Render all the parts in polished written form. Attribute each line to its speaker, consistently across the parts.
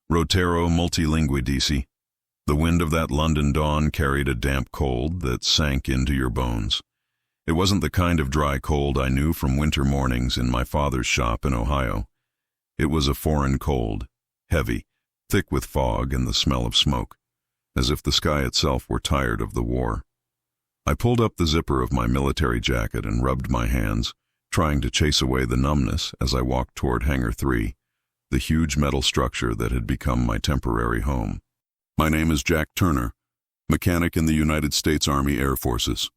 Speaker 1: Rotero multilinguidici. The wind of that London dawn carried a damp cold that sank into your bones. It wasn't the kind of dry cold I knew from winter mornings in my father's shop in Ohio. It was a foreign cold, heavy, thick with fog and the smell of smoke, as if the sky itself were tired of the war. I pulled up the zipper of my military jacket and rubbed my hands, trying to chase away the numbness as I walked toward Hangar 3, the huge metal structure that had become my temporary home. My name is Jack Turner, mechanic in the United States Army Air Forces.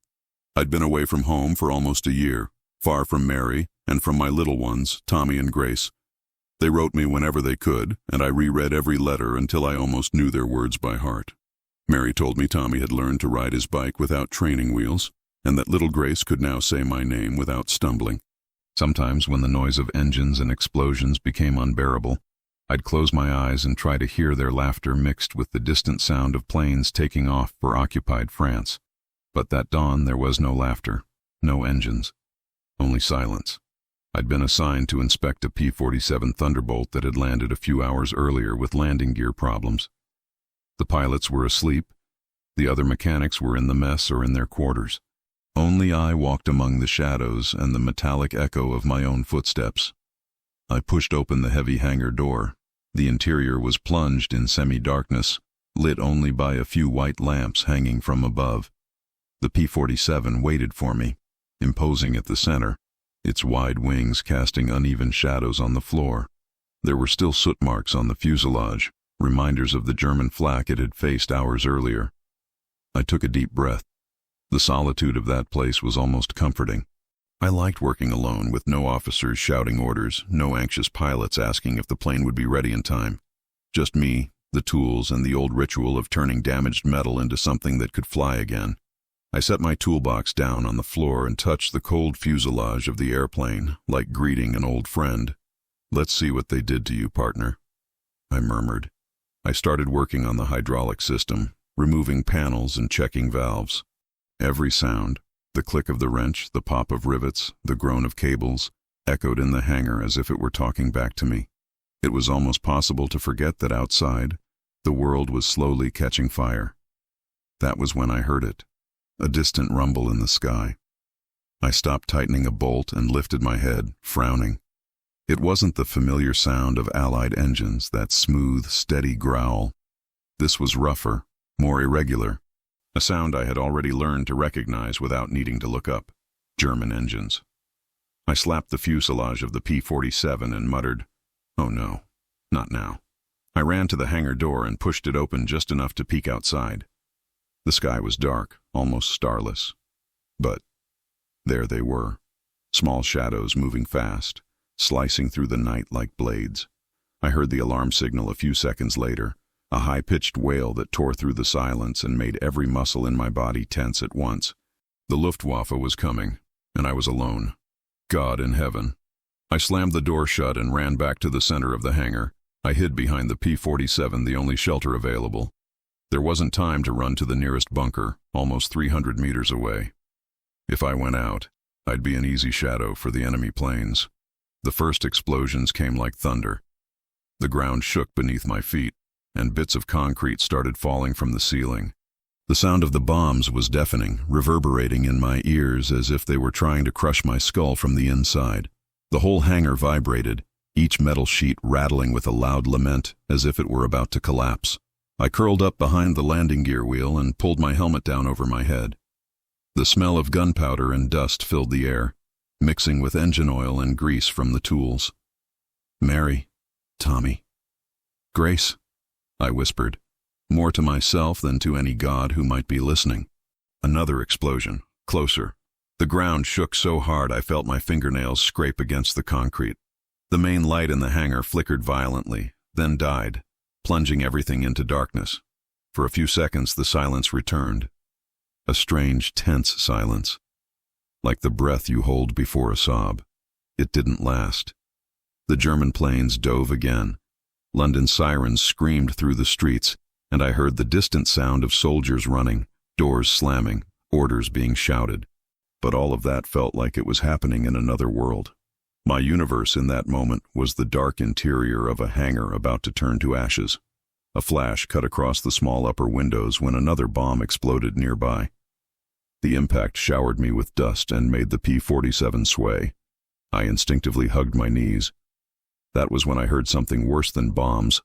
Speaker 1: I'd been away from home for almost a year, far from Mary and from my little ones, Tommy and Grace. They wrote me whenever they could, and I reread every letter until I almost knew their words by heart. Mary told me Tommy had learned to ride his bike without training wheels, and that little Grace could now say my name without stumbling. Sometimes when the noise of engines and explosions became unbearable, I'd close my eyes and try to hear their laughter mixed with the distant sound of planes taking off for occupied France. But that dawn there was no laughter, no engines, only silence. I'd been assigned to inspect a P-47 Thunderbolt that had landed a few hours earlier with landing gear problems. The pilots were asleep, the other mechanics were in the mess or in their quarters. Only I walked among the shadows and the metallic echo of my own footsteps. I pushed open the heavy hangar door. The interior was plunged in semi-darkness, lit only by a few white lamps hanging from above. The P-47 waited for me, imposing at the center, its wide wings casting uneven shadows on the floor. There were still soot marks on the fuselage, reminders of the German flak it had faced hours earlier. I took a deep breath. The solitude of that place was almost comforting. I liked working alone with no officers shouting orders, no anxious pilots asking if the plane would be ready in time. Just me, the tools, and the old ritual of turning damaged metal into something that could fly again. I set my toolbox down on the floor and touched the cold fuselage of the airplane, like greeting an old friend. "Let's see what they did to you, partner," I murmured. I started working on the hydraulic system, removing panels and checking valves. Every sound, the click of the wrench, the pop of rivets, the groan of cables, echoed in the hangar as if it were talking back to me. It was almost possible to forget that outside, the world was slowly catching fire. That was when I heard it, a distant rumble in the sky. I stopped tightening a bolt and lifted my head, frowning. It wasn't the familiar sound of Allied engines, that smooth, steady growl. This was rougher, more irregular. A sound I had already learned to recognize without needing to look up. German engines. I slapped the fuselage of the P-47 and muttered, "Oh no, not now." I ran to the hangar door and pushed it open just enough to peek outside. The sky was dark, almost starless. But there they were, small shadows moving fast, slicing through the night like blades. I heard the alarm signal a few seconds later, a high-pitched wail that tore through the silence and made every muscle in my body tense at once. The Luftwaffe was coming, and I was alone. God in heaven. I slammed the door shut and ran back to the center of the hangar. I hid behind the P-47, the only shelter available. There wasn't time to run to the nearest bunker, almost 300 meters away. If I went out, I'd be an easy shadow for the enemy planes. The first explosions came like thunder. The ground shook beneath my feet, and bits of concrete started falling from the ceiling. The sound of the bombs was deafening, reverberating in my ears as if they were trying to crush my skull from the inside. The whole hangar vibrated, each metal sheet rattling with a loud lament as if it were about to collapse. I curled up behind the landing gear wheel and pulled my helmet down over my head. The smell of gunpowder and dust filled the air, mixing with engine oil and grease from the tools. "Mary, Tommy, Grace," I whispered, more to myself than to any god who might be listening. Another explosion, closer. The ground shook so hard I felt my fingernails scrape against the concrete. The main light in the hangar flickered violently, then died, plunging everything into darkness. For a few seconds the silence returned. A strange, tense silence, like the breath you hold before a sob. It didn't last. The German planes dove again. London sirens screamed through the streets, and I heard the distant sound of soldiers running, doors slamming, orders being shouted. But all of that felt like it was happening in another world. My universe in that moment was the dark interior of a hangar about to turn to ashes. A flash cut across the small upper windows when another bomb exploded nearby. The impact showered me with dust and made the P-47 sway. I instinctively hugged my knees. That was when I heard something worse than bombs.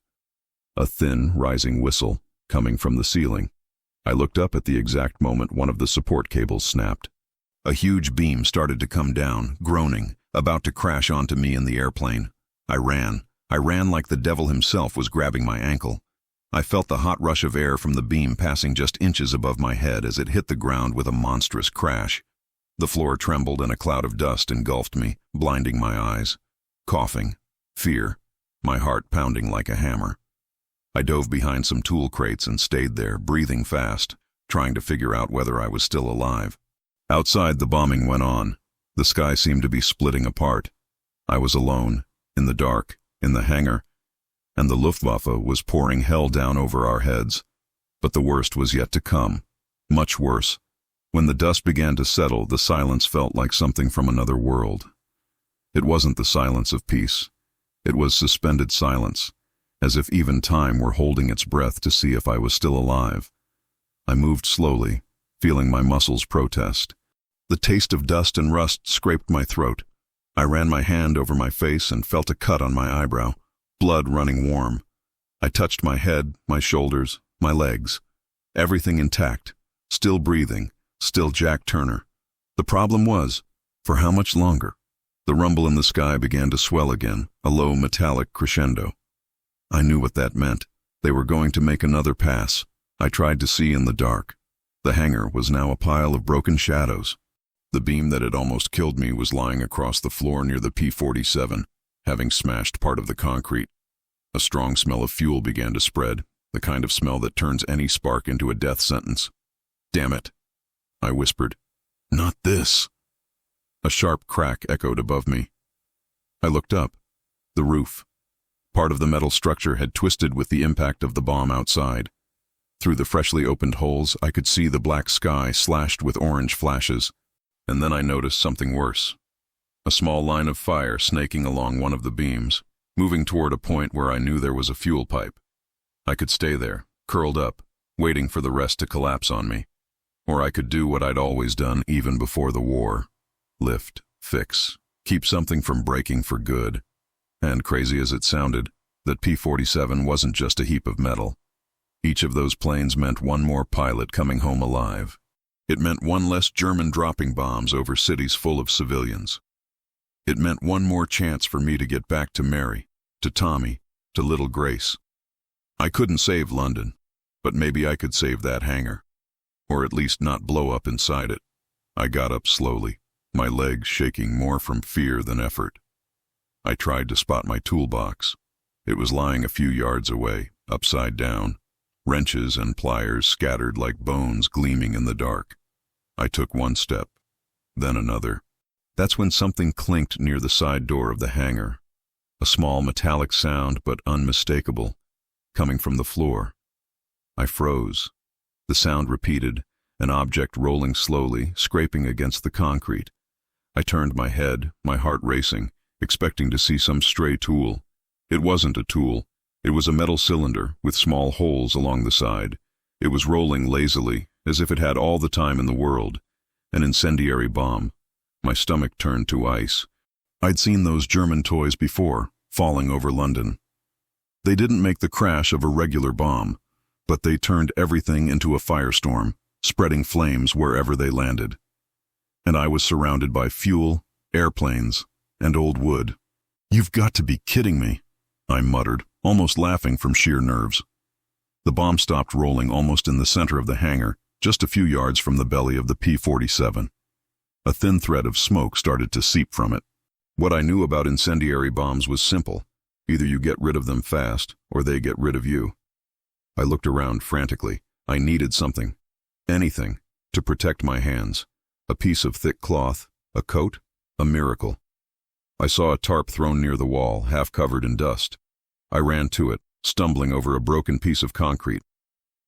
Speaker 1: A thin, rising whistle coming from the ceiling. I looked up at the exact moment one of the support cables snapped. A huge beam started to come down, groaning, about to crash onto me in the airplane. I ran like the devil himself was grabbing my ankle. I felt the hot rush of air from the beam passing just inches above my head as it hit the ground with a monstrous crash. The floor trembled and a cloud of dust engulfed me, blinding my eyes. Coughing, fear, my heart pounding like a hammer. I dove behind some tool crates and stayed there, breathing fast, trying to figure out whether I was still alive. Outside, the bombing went on. The sky seemed to be splitting apart. I was alone, in the dark, in the hangar, and the Luftwaffe was pouring hell down over our heads. But the worst was yet to come. Much worse. When the dust began to settle, the silence felt like something from another world. It wasn't the silence of peace. It was suspended silence, as if even time were holding its breath to see if I was still alive. I moved slowly, feeling my muscles protest. The taste of dust and rust scraped my throat. I ran my hand over my face and felt a cut on my eyebrow, blood running warm. I touched my head, my shoulders, my legs. Everything intact, still breathing, still Jack Turner. The problem was, for how much longer? The rumble in the sky began to swell again, a low metallic crescendo. I knew what that meant. They were going to make another pass. I tried to see in the dark. The hangar was now a pile of broken shadows. The beam that had almost killed me was lying across the floor near the P-47, having smashed part of the concrete. A strong smell of fuel began to spread, the kind of smell that turns any spark into a death sentence. "Damn it," I whispered. "Not this." A sharp crack echoed above me. I looked up. The roof. Part of the metal structure had twisted with the impact of the bomb outside. Through the freshly opened holes, I could see the black sky slashed with orange flashes. And then I noticed something worse. A small line of fire snaking along one of the beams, moving toward a point where I knew there was a fuel pipe. I could stay there, curled up, waiting for the rest to collapse on me. Or I could do what I'd always done even before the war. Lift, fix, keep something from breaking for good. And crazy as it sounded, that P-47 wasn't just a heap of metal. Each of those planes meant one more pilot coming home alive. It meant one less German dropping bombs over cities full of civilians. It meant one more chance for me to get back to Mary, to Tommy, to little Grace. I couldn't save London, but maybe I could save that hangar. Or at least not blow up inside it. I got up slowly, my legs shaking more from fear than effort. I tried to spot my toolbox. It was lying a few yards away, upside down. Wrenches and pliers scattered like bones gleaming in the dark. I took one step, then another. That's when something clinked near the side door of the hangar. A small metallic sound, but unmistakable, coming from the floor. I froze. The sound repeated, an object rolling slowly, scraping against the concrete. I turned my head, my heart racing, expecting to see some stray tool. It wasn't a tool. It was a metal cylinder with small holes along the side. It was rolling lazily, as if it had all the time in the world. An incendiary bomb. My stomach turned to ice. I'd seen those German toys before, falling over London. They didn't make the crash of a regular bomb, but they turned everything into a firestorm, spreading flames wherever they landed. And I was surrounded by fuel, airplanes, and old wood. "You've got to be kidding me," I muttered, almost laughing from sheer nerves. The bomb stopped rolling almost in the center of the hangar, just a few yards from the belly of the P-47. A thin thread of smoke started to seep from it. What I knew about incendiary bombs was simple. Either you get rid of them fast, or they get rid of you. I looked around frantically. I needed something, anything, to protect my hands. A piece of thick cloth, a coat, a miracle. I saw a tarp thrown near the wall, half covered in dust. I ran to it, stumbling over a broken piece of concrete.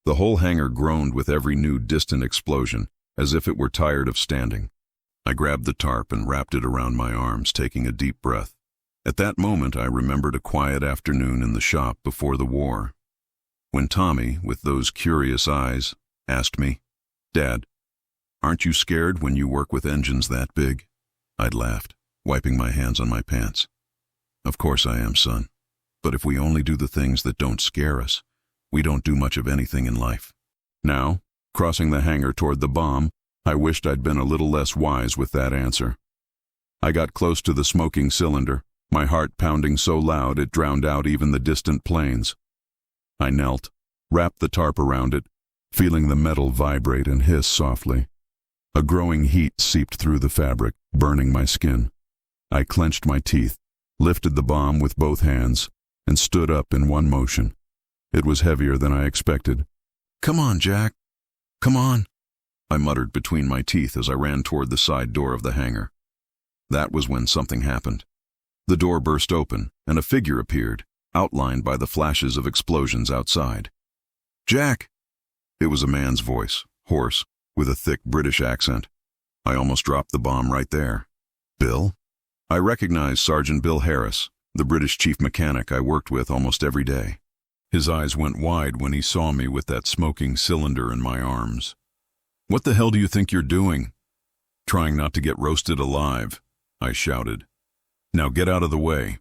Speaker 1: The whole hangar groaned with every new distant explosion, as if it were tired of standing. I grabbed the tarp and wrapped it around my arms, taking a deep breath. At that moment, I remembered a quiet afternoon in the shop before the war, when Tommy, with those curious eyes, asked me, "Dad, aren't you scared when you work with engines that big?" I'd laughed, wiping my hands on my pants. "Of course I am, son. But if we only do the things that don't scare us, we don't do much of anything in life." Now, crossing the hangar toward the bomb, I wished I'd been a little less wise with that answer. I got close to the smoking cylinder, my heart pounding so loud it drowned out even the distant planes. I knelt, wrapped the tarp around it, feeling the metal vibrate and hiss softly. A growing heat seeped through the fabric, burning my skin. I clenched my teeth, lifted the bomb with both hands, and stood up in one motion. It was heavier than I expected. "Come on, Jack. Come on," I muttered between my teeth as I ran toward the side door of the hangar. That was when something happened. The door burst open, and a figure appeared, outlined by the flashes of explosions outside. "Jack!" It was a man's voice, hoarse, with a thick British accent. I almost dropped the bomb right there. "Bill?" I recognized Sergeant Bill Harris, the British chief mechanic I worked with almost every day. His eyes went wide when he saw me with that smoking cylinder in my arms. "What the hell do you think you're doing?" "Trying not to get roasted alive," I shouted. "Now get out of the way."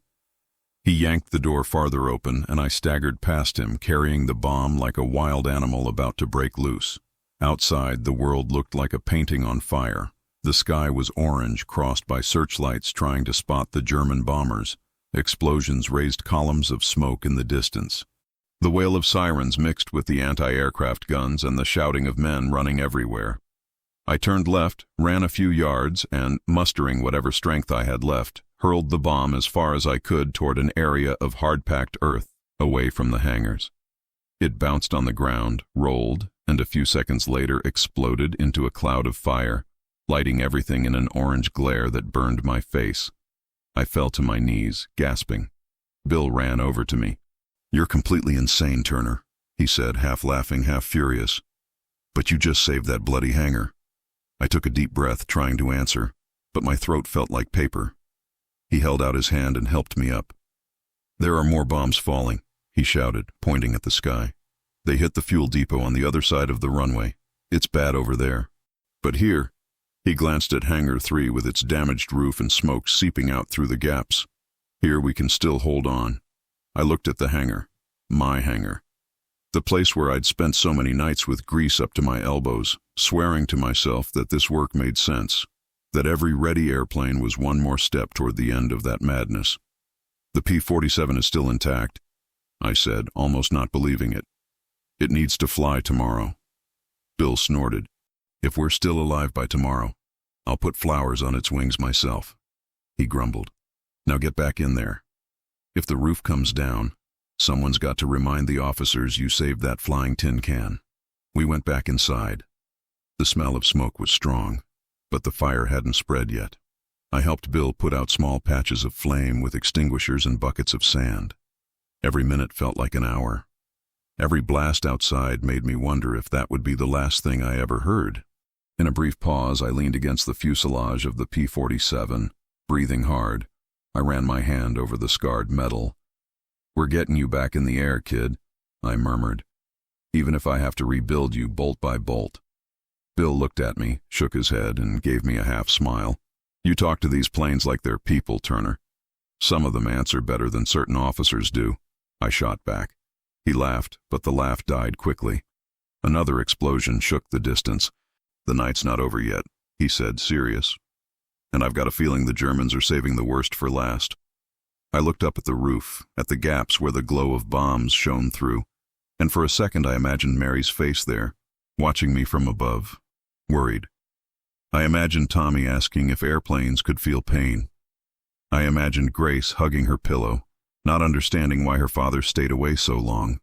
Speaker 1: He yanked the door farther open, and I staggered past him, carrying the bomb like a wild animal about to break loose. Outside, the world looked like a painting on fire. The sky was orange, crossed by searchlights trying to spot the German bombers. Explosions raised columns of smoke in the distance. The wail of sirens mixed with the anti-aircraft guns and the shouting of men running everywhere. I turned left, ran a few yards, and, mustering whatever strength I had left, hurled the bomb as far as I could toward an area of hard-packed earth, away from the hangars. It bounced on the ground, rolled, and a few seconds later exploded into a cloud of fire, lighting everything in an orange glare that burned my face. I fell to my knees, gasping. Bill ran over to me. "You're completely insane, Turner," he said, half laughing, half furious. "But you just saved that bloody hangar." I took a deep breath, trying to answer, but my throat felt like paper. He held out his hand and helped me up. "There are more bombs falling," he shouted, pointing at the sky. "They hit the fuel depot on the other side of the runway. It's bad over there. But here," he glanced at Hangar 3 with its damaged roof and smoke seeping out through the gaps. "Here we can still hold on." I looked at the hangar, my hangar, the place where I'd spent so many nights with grease up to my elbows, swearing to myself that this work made sense, that every ready airplane was one more step toward the end of that madness. "The P-47 is still intact," I said, almost not believing it. "It needs to fly tomorrow." Bill snorted. "If we're still alive by tomorrow, I'll put flowers on its wings myself," he grumbled. "Now get back in there. If the roof comes down, someone's got to remind the officers you saved that flying tin can." We went back inside. The smell of smoke was strong, but the fire hadn't spread yet. I helped Bill put out small patches of flame with extinguishers and buckets of sand. Every minute felt like an hour. Every blast outside made me wonder if that would be the last thing I ever heard. In a brief pause, I leaned against the fuselage of the P-47, breathing hard. I ran my hand over the scarred metal. "We're getting you back in the air, kid," I murmured. "Even if I have to rebuild you bolt by bolt." Bill looked at me, shook his head, and gave me a half smile. "You talk to these planes like they're people, Turner. Some of them answer better than certain officers do," I shot back. He laughed, but the laugh died quickly. Another explosion shook the distance. "The night's not over yet," he said, serious. "And I've got a feeling the Germans are saving the worst for last." I looked up at the roof, at the gaps where the glow of bombs shone through, and for a second I imagined Mary's face there, watching me from above, worried. I imagined Tommy asking if airplanes could feel pain. I imagined Grace hugging her pillow, not understanding why her father stayed away so long.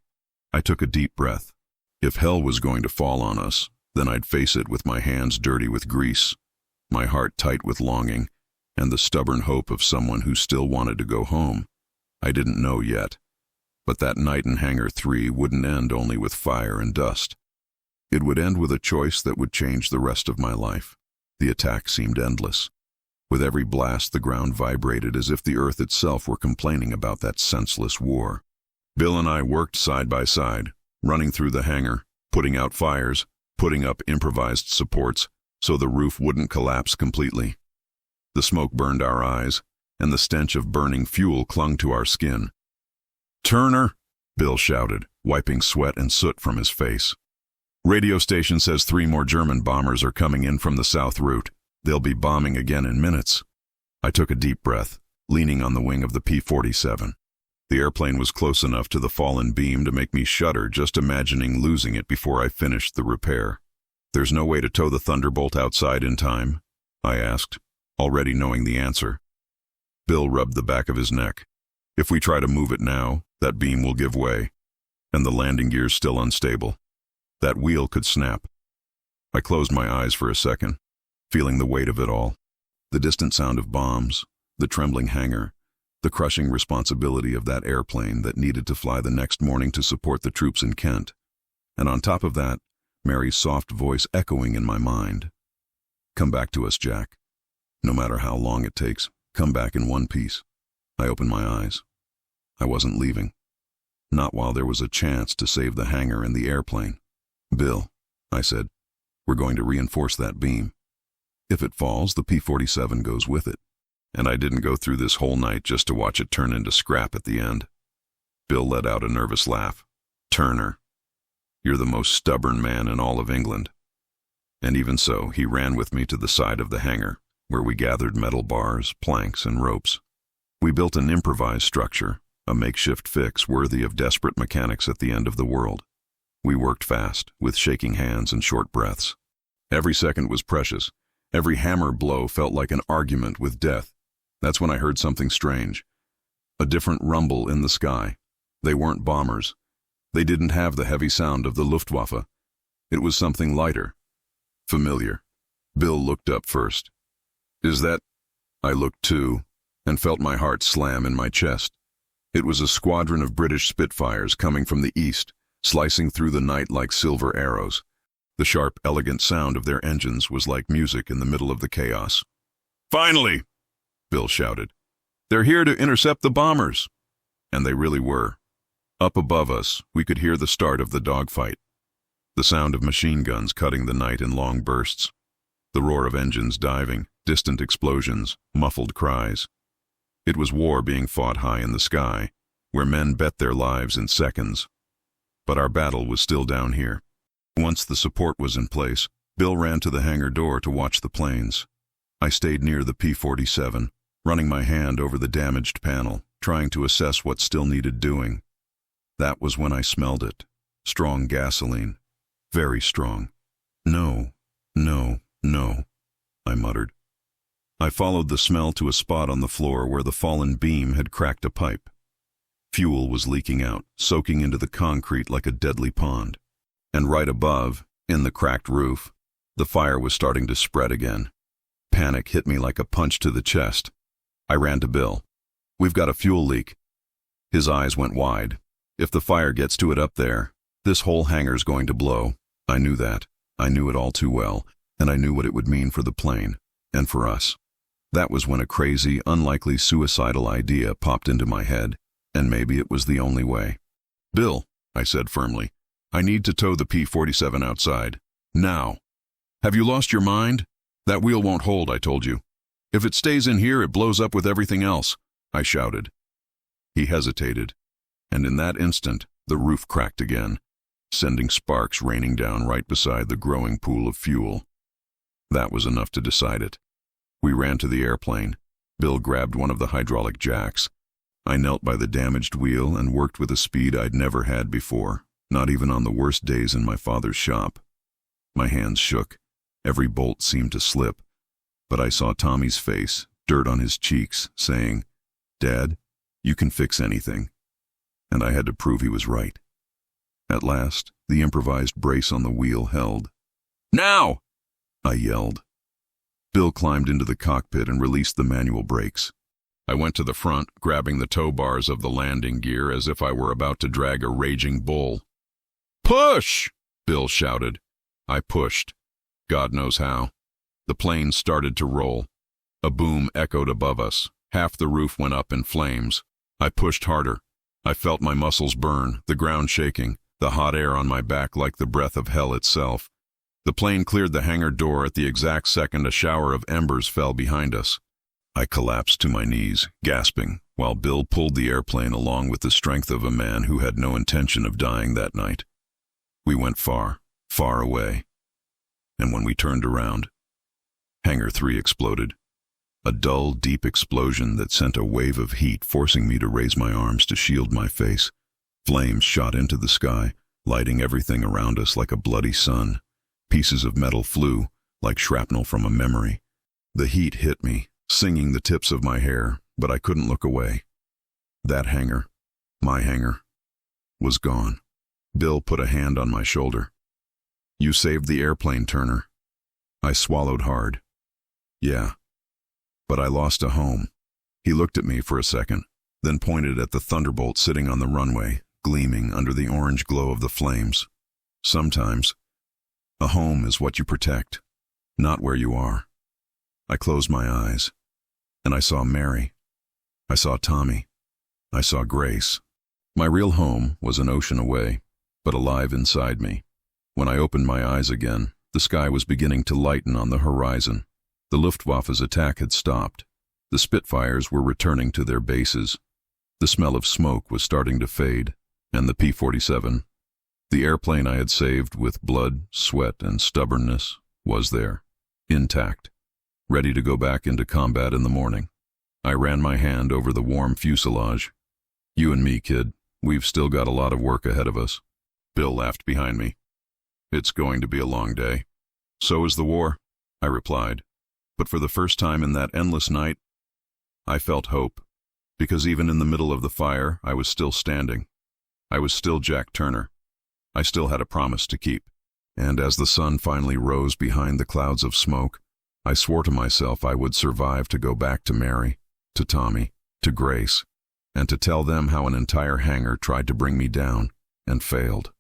Speaker 1: I took a deep breath. If hell was going to fall on us, then I'd face it with my hands dirty with grease, my heart tight with longing, and the stubborn hope of someone who still wanted to go home. I didn't know yet, but that night in Hangar 3 wouldn't end only with fire and dust. It would end with a choice that would change the rest of my life. The attack seemed endless. With every blast, the ground vibrated as if the earth itself were complaining about that senseless war. Bill and I worked side by side, running through the hangar, putting out fires, putting up improvised supports so the roof wouldn't collapse completely. The smoke burned our eyes, and the stench of burning fuel clung to our skin. "Turner!" Bill shouted, wiping sweat and soot from his face. "Radio station says 3 more German bombers are coming in from the south route. They'll be bombing again in minutes." I took a deep breath, leaning on the wing of the P-47. The airplane was close enough to the fallen beam to make me shudder just imagining losing it before I finished the repair. "There's no way to tow the Thunderbolt outside in time?" I asked, already knowing the answer. Bill rubbed the back of his neck. "If we try to move it now, that beam will give way, and the landing gear's still unstable. That wheel could snap." I closed my eyes for a second, feeling the weight of it all. The distant sound of bombs, the trembling hangar, the crushing responsibility of that airplane that needed to fly the next morning to support the troops in Kent. And on top of that, Mary's soft voice echoing in my mind. "Come back to us, Jack. No matter how long it takes, come back in one piece." I opened my eyes. I wasn't leaving. Not while there was a chance to save the hangar and the airplane. "Bill," I said, "we're going to reinforce that beam. If it falls, the P-47 goes with it. And I didn't go through this whole night just to watch it turn into scrap at the end." Bill let out a nervous laugh. "Turner, you're the most stubborn man in all of England." And even so, he ran with me to the side of the hangar, where we gathered metal bars, planks, and ropes. We built an improvised structure, a makeshift fix worthy of desperate mechanics at the end of the world. We worked fast, with shaking hands and short breaths. Every second was precious. Every hammer blow felt like an argument with death. That's when I heard something strange. A different rumble in the sky. They weren't bombers. They didn't have the heavy sound of the Luftwaffe. It was something lighter. Familiar. Bill looked up first. "Is that—" I looked too, and felt my heart slam in my chest. It was a squadron of British Spitfires coming from the east, slicing through the night like silver arrows. The sharp, elegant sound of their engines was like music in the middle of the chaos. "Finally!" Bill shouted. "They're here to intercept the bombers." And they really were. Up above us, we could hear the start of the dogfight. The sound of machine guns cutting the night in long bursts. The roar of engines diving, distant explosions, muffled cries. It was war being fought high in the sky, where men bet their lives in seconds. But our battle was still down here. Once the support was in place, Bill ran to the hangar door to watch the planes. I stayed near the P-47, running my hand over the damaged panel, trying to assess what still needed doing. That was when I smelled it. Strong gasoline. Very strong. "No, no, no," I muttered. I followed the smell to a spot on the floor where the fallen beam had cracked a pipe. Fuel was leaking out, soaking into the concrete like a deadly pond. And right above, in the cracked roof, the fire was starting to spread again. Panic hit me like a punch to the chest. I ran to Bill. "We've got a fuel leak." His eyes went wide. "If the fire gets to it up there, this whole hangar's going to blow." I knew that. I knew it all too well, and I knew what it would mean for the plane, and for us. That was when a crazy, unlikely suicidal idea popped into my head, and maybe it was the only way. "Bill," I said firmly, "I need to tow the P-47 outside. Now. Have you lost your mind? That wheel won't hold, I told you. If it stays in here, it blows up with everything else," I shouted. He hesitated, and in that instant, the roof cracked again, sending sparks raining down right beside the growing pool of fuel. That was enough to decide it. We ran to the airplane. Bill grabbed one of the hydraulic jacks. I knelt by the damaged wheel and worked with a speed I'd never had before, not even on the worst days in my father's shop. My hands shook. Every bolt seemed to slip. But I saw Tommy's face, dirt on his cheeks, saying, "Dad, you can fix anything." And I had to prove he was right. At last, the improvised brace on the wheel held. "Now!" I yelled. Bill climbed into the cockpit and released the manual brakes. I went to the front, grabbing the tow bars of the landing gear as if I were about to drag a raging bull. "Push!" Bill shouted. I pushed. God knows how. The plane started to roll. A boom echoed above us. Half the roof went up in flames. I pushed harder. I felt my muscles burn, the ground shaking, the hot air on my back like the breath of hell itself. The plane cleared the hangar door at the exact second a shower of embers fell behind us. I collapsed to my knees, gasping, while Bill pulled the airplane along with the strength of a man who had no intention of dying that night. We went far, far away. And when we turned around, Hangar 3 exploded. A dull, deep explosion that sent a wave of heat, forcing me to raise my arms to shield my face. Flames shot into the sky, lighting everything around us like a bloody sun. Pieces of metal flew, like shrapnel from a memory. The heat hit me, singing the tips of my hair, but I couldn't look away. That hangar, my hangar, was gone. Bill put a hand on my shoulder. "You saved the airplane, Turner." I swallowed hard. "Yeah, but I lost a home." He looked at me for a second, then pointed at the Thunderbolt sitting on the runway, gleaming under the orange glow of the flames. "Sometimes, a home is what you protect, not where you are." I closed my eyes, and I saw Mary. I saw Tommy. I saw Grace. My real home was an ocean away, but alive inside me. When I opened my eyes again, the sky was beginning to lighten on the horizon. The Luftwaffe's attack had stopped. The Spitfires were returning to their bases. The smell of smoke was starting to fade, and the P-47, the airplane I had saved with blood, sweat, and stubbornness, was there, intact, ready to go back into combat in the morning. I ran my hand over the warm fuselage. "You and me, kid, we've still got a lot of work ahead of us." Bill laughed behind me. "It's going to be a long day." "So is the war," I replied. But for the first time in that endless night, I felt hope, because even in the middle of the fire, I was still standing. I was still Jack Turner. I still had a promise to keep. And as the sun finally rose behind the clouds of smoke, I swore to myself I would survive to go back to Mary, to Tommy, to Grace, and to tell them how an entire hangar tried to bring me down and failed.